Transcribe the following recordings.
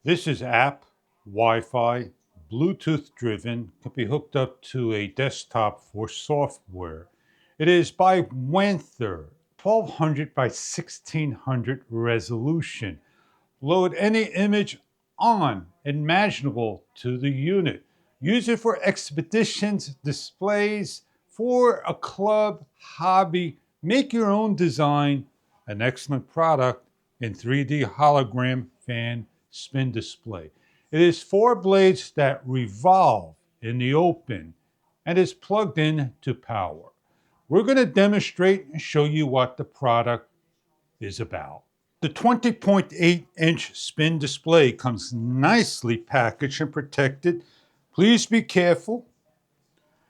This is app, Wi-Fi, Bluetooth driven, can be hooked up to a desktop for software. It is by Wenther, 1200 by 1600 resolution. Load any image on imaginable to the unit. Use it for expeditions, displays, for a club, hobby. Make your own design. An excellent product in 3D hologram fan spin display. It is 4 blades that revolve in the open and is plugged in to power. We're going to demonstrate and show you what the product is about. The 20.8-inch spin display comes nicely packaged and protected. Please be careful.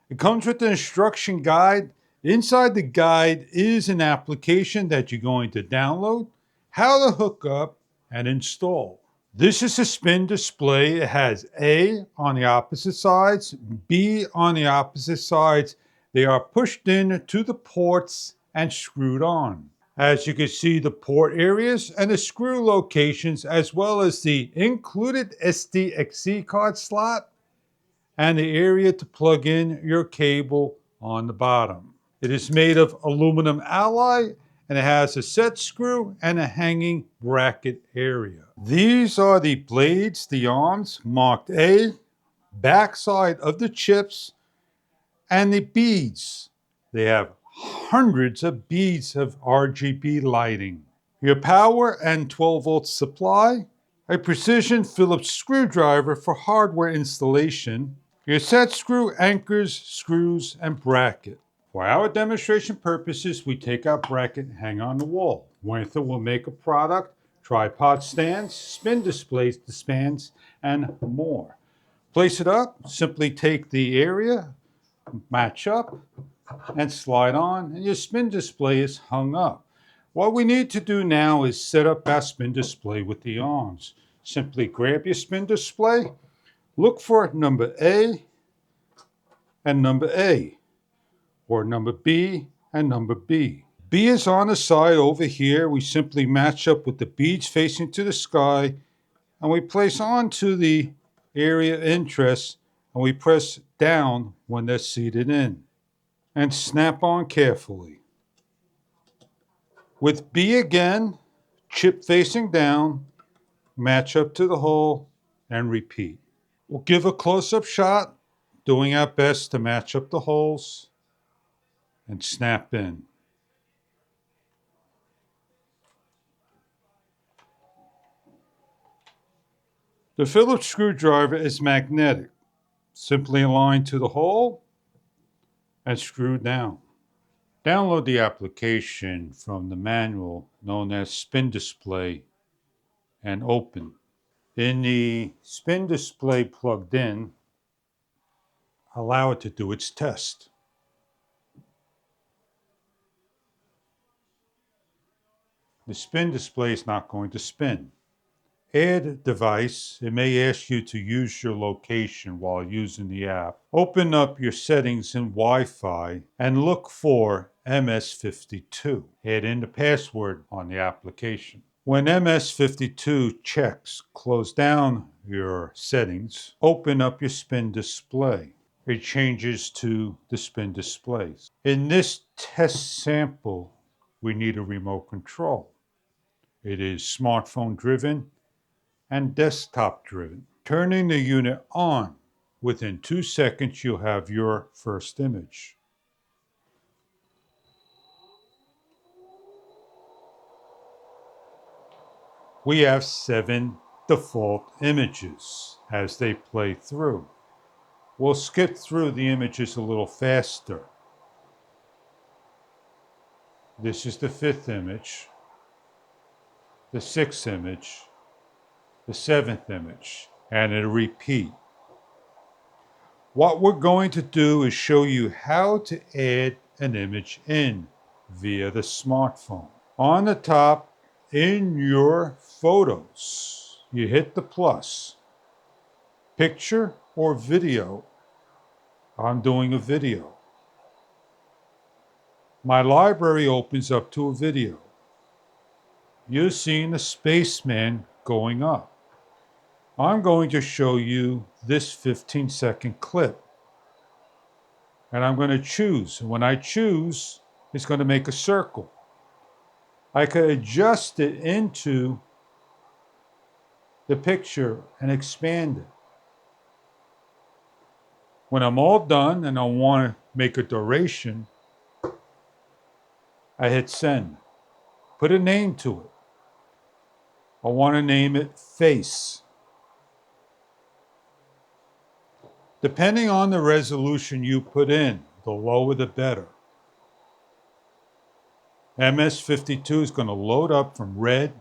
It comes with an instruction guide. Inside the guide is an application that you're going to download, how to hook up and install. This is a spin display. It has A on the opposite sides, B on the opposite sides. They are pushed in to the ports and screwed on. As you can see, the port areas and the screw locations, as well as the included SDXC card slot and the area to plug in your cable on the bottom. It is made of aluminum alloy and it has a set screw and a hanging bracket area. These are the blades, the arms marked A, backside of the chips, and the beads. They have hundreds of beads of RGB lighting. Your power and 12-volt supply, a precision Phillips screwdriver for hardware installation, your set screw, anchors, screws, and bracket. For our demonstration purposes, we take our bracket and hang on the wall. Wenther will make a product, tripod stands, spin displays, disbands, and more. Place it up, simply take the area, match up, and slide on, and your spin display is hung up. What we need to do now is set up our spin display with the arms. Simply grab your spin display, look for number A and number A, or number B and number B. B is on the side over here. We simply match up with the beads facing to the sky, and we place onto the area of interest, and we press down when they're seated in, and snap on carefully. With B again, chip facing down, match up to the hole, and repeat. We'll give a close-up shot, doing our best to match up the holes and snap in. The Phillips screwdriver is magnetic. Simply align to the hole and screw down. Download the application from the manual known as Spin Display and open. In the spin display plugged in, allow it to do its test. The spin display is not going to spin. Add device. It may ask you to use your location while using the app. Open up your settings in Wi-Fi and look for MS52. Add in the password on the application. When MS52 checks, close down your settings. Open up your spin display. It changes to the spin displays. In this test sample, we need a remote control. It is smartphone driven and desktop driven. Turning the unit on, within 2 seconds you'll have your first image. We have 7 default images as they play through. We'll skip through the images a little faster. This is the 5th image, the 6th image, the 7th image, and a repeat. What we're going to do is show you how to add an image in via the smartphone. On the top, in your photos, you hit the plus. Picture or video. I'm doing a video. My library opens up to a video. You're seeing the spaceman going up. I'm going to show you this 15-second clip. And I'm going to choose. When I choose, it's going to make a circle. I could adjust it into the picture and expand it. When I'm all done and I want to make a duration, I hit send. Put a name to it. I want to name it face. Depending on the resolution you put in, the lower the better. MS-52 is going to load up from red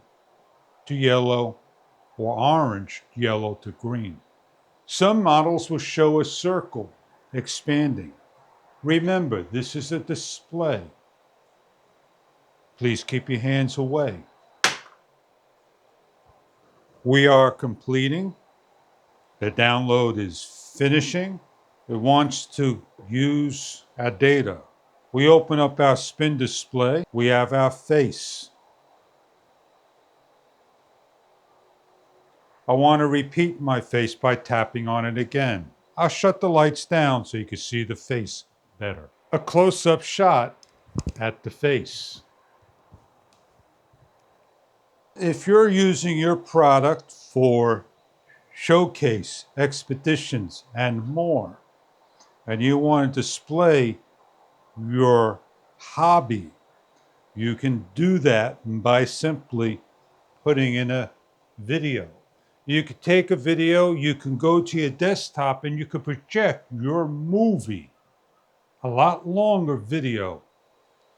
to yellow or orange, yellow to green. Some models will show a circle expanding. Remember, this is a display. Please keep your hands away. We are completing. The download is finishing. It wants to use our data. We open up our spin display. We have our face. I want to repeat my face by tapping on it again. I'll shut the lights down so you can see the face better. A close-up shot at the face. If you're using your product for showcase, expeditions, and more, and you want to display your hobby, you can do that by simply putting in a video. You could take a video, you can go to your desktop, and you could project your movie, a lot longer video,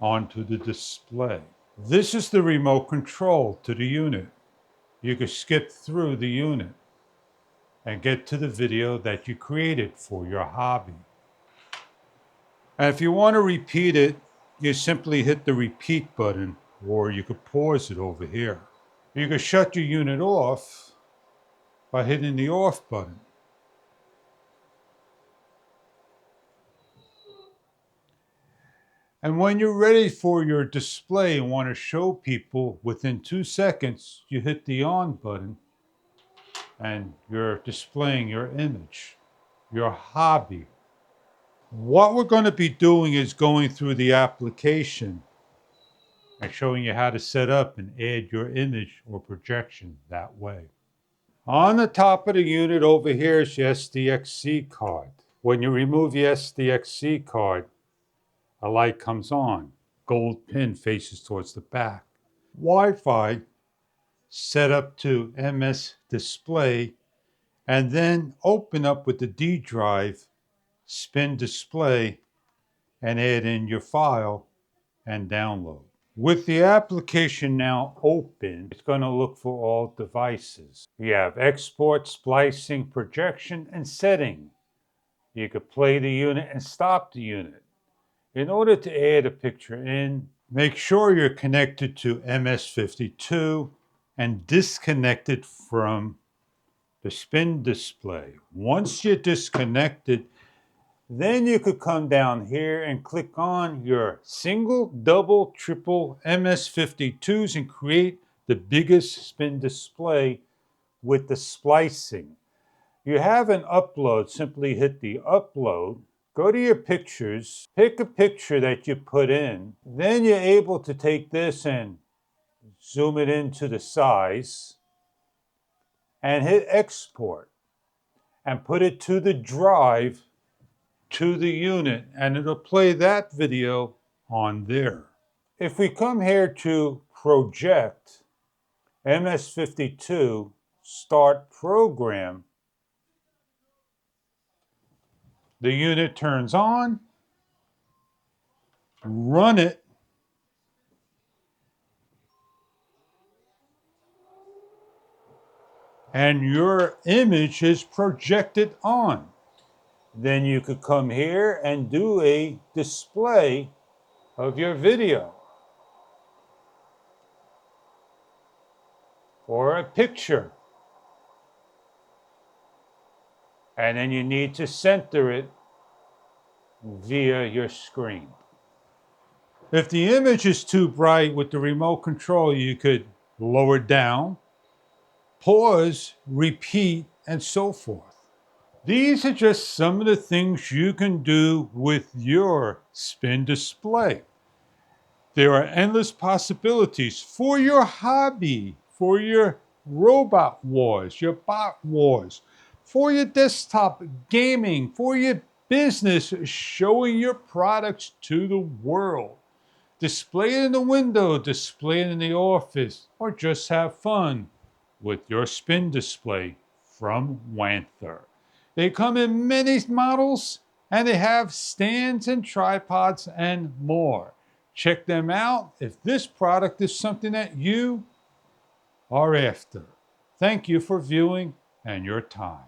onto the display. This is the remote control to the unit. You could skip through the unit and get to the video that you created for your hobby. And if you want to repeat it, you simply hit the repeat button, or you could pause it over here. You could shut your unit off by hitting the off button. And when you're ready for your display and want to show people within 2 seconds, you hit the on button and you're displaying your image, your hobby. What we're going to be doing is going through the application and showing you how to set up and add your image or projection that way. On the top of the unit over here is your SDXC card. When you remove the SDXC card, a light comes on. Gold pin faces towards the back. Wi-Fi set up to MS display, and then open up with the D drive, spin display, and add in your file and download. With the application now open, it's going to look for all devices. You have export, splicing, projection, and setting. You could play the unit and stop the unit. In order to add a picture in, make sure you're connected to MS-52 and disconnected from the spin display. Once you're disconnected, then you could come down here and click on your single, double, triple MS-52s and create the biggest spin display with the splicing. You have an upload, simply hit the upload, go to your pictures, pick a picture that you put in, then you're able to take this and zoom it into the size and hit export and put it to the drive to the unit, and it'll play that video on there. If we come here to project, MS-52, start program, the unit turns on, run it, and your image is projected on. Then you could come here and do a display of your video or a picture. And then you need to center it via your screen. If the image is too bright with the remote control, you could lower it down pause, repeat, and so forth. These are just some of the things you can do with your spin display. There are endless possibilities for your hobby, for your robot wars, your bot wars, for your desktop gaming, for your business, showing your products to the world. Display it in the window, display it in the office, or just have fun with your spin display from Wanther. They come in many models and they have stands and tripods and more. Check them out if this product is something that you are after. Thank you for viewing and your time.